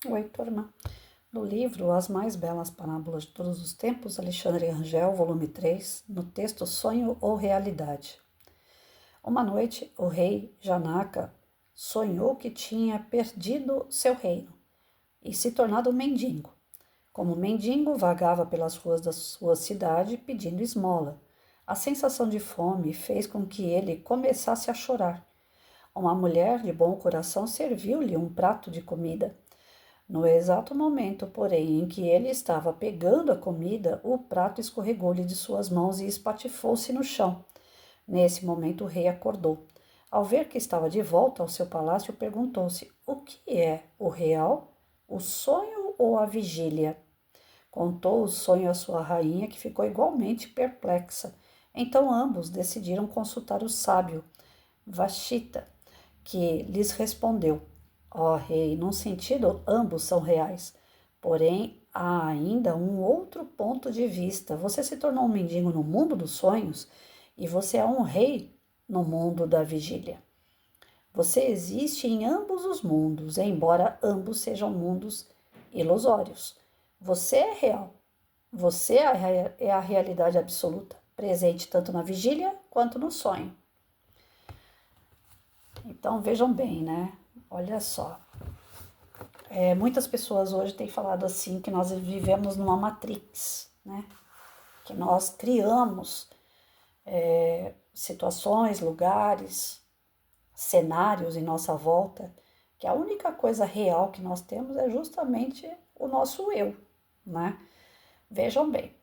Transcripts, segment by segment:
Oi, turma. No livro As Mais Belas Parábolas de Todos os Tempos, Alexandre Rangel, volume 3, no texto Sonho ou Realidade. Uma noite, o rei Janaka sonhou que tinha perdido seu reino e se tornado um mendigo. Como mendigo, vagava pelas ruas da sua cidade pedindo esmola. A sensação de fome fez com que ele começasse a chorar. Uma mulher de bom coração serviu-lhe um prato de comida. No exato momento, porém, em que ele estava pegando a comida, o prato escorregou-lhe de suas mãos e espatifou-se no chão. Nesse momento, o rei acordou. Ao ver que estava de volta ao seu palácio, perguntou-se: o que é o real? O sonho ou a vigília? Contou o sonho à sua rainha, que ficou igualmente perplexa. Então ambos decidiram consultar o sábio, Vashita, que lhes respondeu: ó rei, num sentido ambos são reais, porém há ainda um outro ponto de vista. Você se tornou um mendigo no mundo dos sonhos e você é um rei no mundo da vigília. Você existe em ambos os mundos, embora ambos sejam mundos ilusórios. Você é real. Você é a realidade absoluta, presente tanto na vigília quanto no sonho. Então vejam bem, né? Olha só. Muitas pessoas hoje têm falado assim que nós vivemos numa matrix, né? Que nós criamos situações, lugares, cenários em nossa volta, que a única coisa real que nós temos é justamente o nosso eu, né? Vejam bem,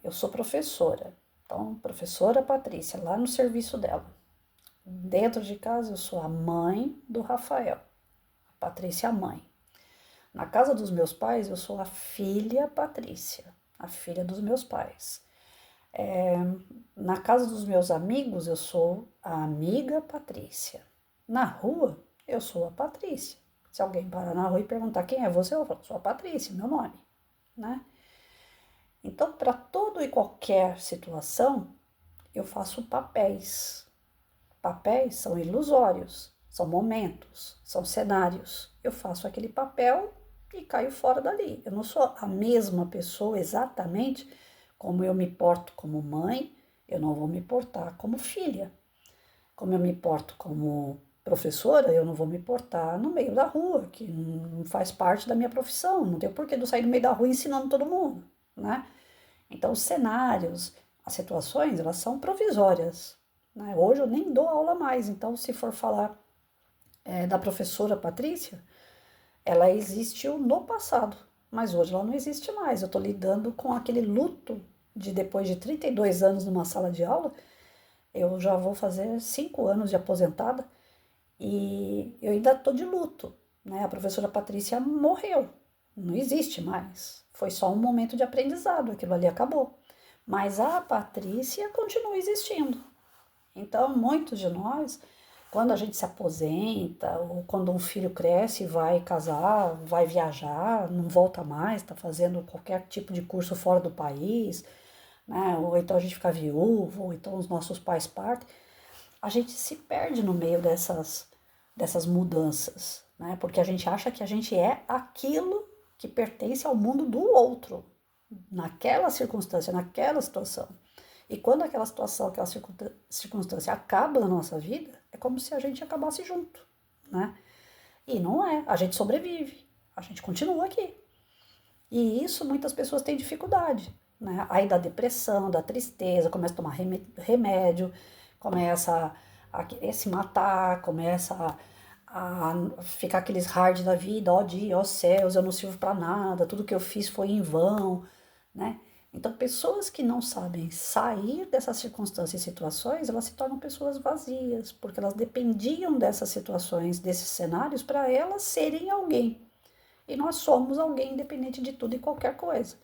eu sou professora, então, professora Patrícia, lá no serviço dela. Dentro de casa, eu sou a mãe do Rafael, a Patrícia a mãe. Na casa dos meus pais, eu sou a filha Patrícia, a filha dos meus pais. Na casa dos meus amigos, eu sou a amiga Patrícia. Na rua, eu sou a Patrícia. Se alguém parar na rua e perguntar quem é você, eu falo, sou a Patrícia, meu nome, né? Então, para toda e qualquer situação, eu faço papéis. Papéis são ilusórios, são momentos, são cenários. Eu faço aquele papel e caio fora dali. Eu não sou a mesma pessoa exatamente como eu me porto como mãe, eu não vou me portar como filha. Como eu me porto como professora, eu não vou me portar no meio da rua, que não faz parte da minha profissão. Não tem porquê de eu sair no meio da rua ensinando todo mundo, né? Então, os cenários, as situações, elas são provisórias, né? Hoje eu nem dou aula mais, então, se for falar da professora Patrícia, ela existiu no passado, mas hoje ela não existe mais. Eu estou lidando com aquele luto de depois de 32 anos numa sala de aula, eu já vou fazer 5 anos de aposentada e eu ainda estou de luto, né? A professora Patrícia morreu, não existe mais. Foi só um momento de aprendizado, aquilo ali acabou. Mas a Patrícia continua existindo. Então, muitos de nós, quando a gente se aposenta, ou quando um filho cresce e vai casar, vai viajar, não volta mais, está fazendo qualquer tipo de curso fora do país, né? Ou então a gente fica viúvo, ou então os nossos pais partem, a gente se perde no meio dessas mudanças, né? Porque a gente acha que a gente é aquilo que pertence ao mundo do outro, naquela circunstância, naquela situação. E quando aquela situação, aquela circunstância acaba na nossa vida, é como se a gente acabasse junto, né? E não é, a gente sobrevive, a gente continua aqui. E isso muitas pessoas têm dificuldade, né? Aí dá depressão, dá tristeza, começa a tomar remédio, começa a querer se matar, começa a ficar aqueles hard da vida, ó dia, ó céus, eu não sirvo para nada, tudo que eu fiz foi em vão, né? Então, pessoas que não sabem sair dessas circunstâncias e situações, elas se tornam pessoas vazias, porque elas dependiam dessas situações, desses cenários, para elas serem alguém. E nós somos alguém independente de tudo e qualquer coisa.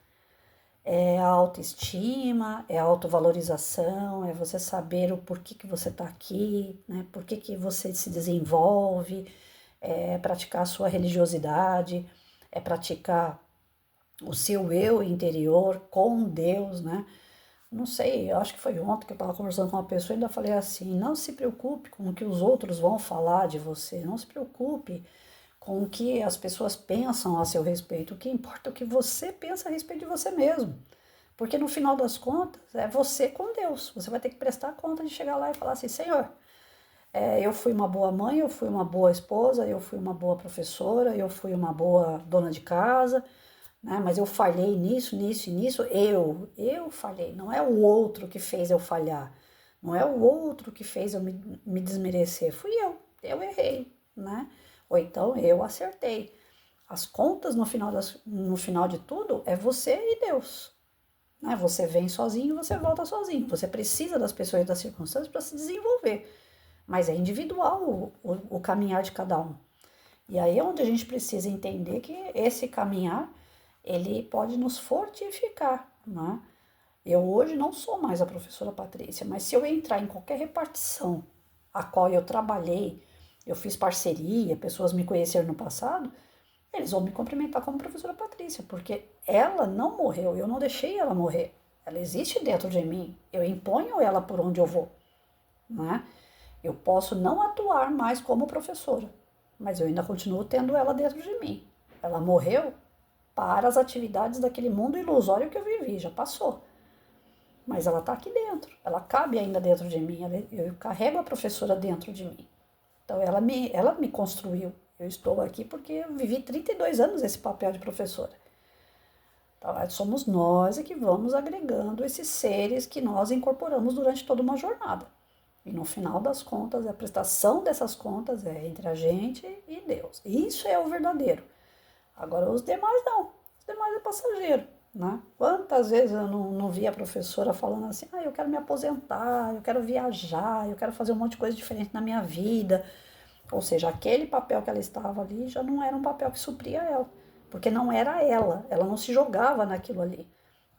É a autoestima, é a autovalorização, é você saber o porquê que você está aqui, né? Por que você se desenvolve, é praticar a sua religiosidade, é praticar o seu eu interior com Deus, né? Não sei, eu acho que foi ontem que eu estava conversando com uma pessoa e ainda falei assim, não se preocupe com o que os outros vão falar de você, não se preocupe com o que as pessoas pensam a seu respeito. O que importa é o que você pensa a respeito de você mesmo. Porque no final das contas, é você com Deus. Você vai ter que prestar conta de chegar lá e falar assim, Senhor, eu fui uma boa mãe, eu fui uma boa esposa, eu fui uma boa professora, eu fui uma boa dona de casa, né? Mas eu falhei nisso, nisso e nisso. Eu falhei. Não é o outro que fez eu falhar. Não é o outro que fez eu me desmerecer. Fui eu errei, né? Ou então eu acertei. As contas no final de tudo é você e Deus. Né? Você vem sozinho, você volta sozinho. Você precisa das pessoas e das circunstâncias para se desenvolver. Mas é individual o caminhar de cada um. E aí é onde a gente precisa entender que esse caminhar, ele pode nos fortificar, né? Eu hoje não sou mais a professora Patrícia, mas se eu entrar em qualquer repartição a qual eu trabalhei, eu fiz parceria, pessoas me conheceram no passado, eles vão me cumprimentar como professora Patrícia, porque ela não morreu, eu não deixei ela morrer. Ela existe dentro de mim, eu imponho ela por onde eu vou, né? Eu posso não atuar mais como professora, mas eu ainda continuo tendo ela dentro de mim. Ela morreu para as atividades daquele mundo ilusório que eu vivi, já passou. Mas ela está aqui dentro, ela cabe ainda dentro de mim, eu carrego a professora dentro de mim. Então ela me construiu. Eu estou aqui porque eu vivi 32 anos esse papel de professora. Então, somos nós que vamos agregando esses seres que nós incorporamos durante toda uma jornada. E no final das contas, a prestação dessas contas é entre a gente e Deus. Isso é o verdadeiro. Agora, os demais não. Os demais é passageiro, né? Quantas vezes eu não vi a professora falando assim, eu quero me aposentar, eu quero viajar, eu quero fazer um monte de coisa diferente na minha vida. Ou seja, aquele papel que ela estava ali já não era um papel que supria ela. Porque não era ela não se jogava naquilo ali.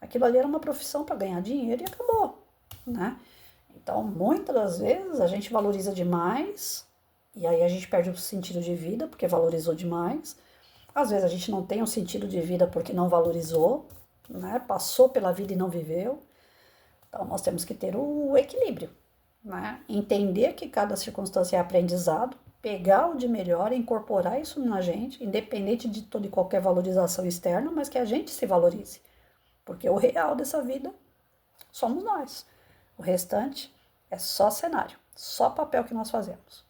Aquilo ali era uma profissão para ganhar dinheiro e acabou, né? Então, muitas das vezes a gente valoriza demais e aí a gente perde o sentido de vida porque valorizou demais. Às vezes a gente não tem um sentido de vida porque não valorizou, né? Passou pela vida e não viveu. Então, nós temos que ter o equilíbrio, né? Entender que cada circunstância é aprendizado, pegar o de melhor, incorporar isso na gente, independente de toda e qualquer valorização externa, mas que a gente se valorize. Porque o real dessa vida somos nós. O restante é só cenário, só papel que nós fazemos.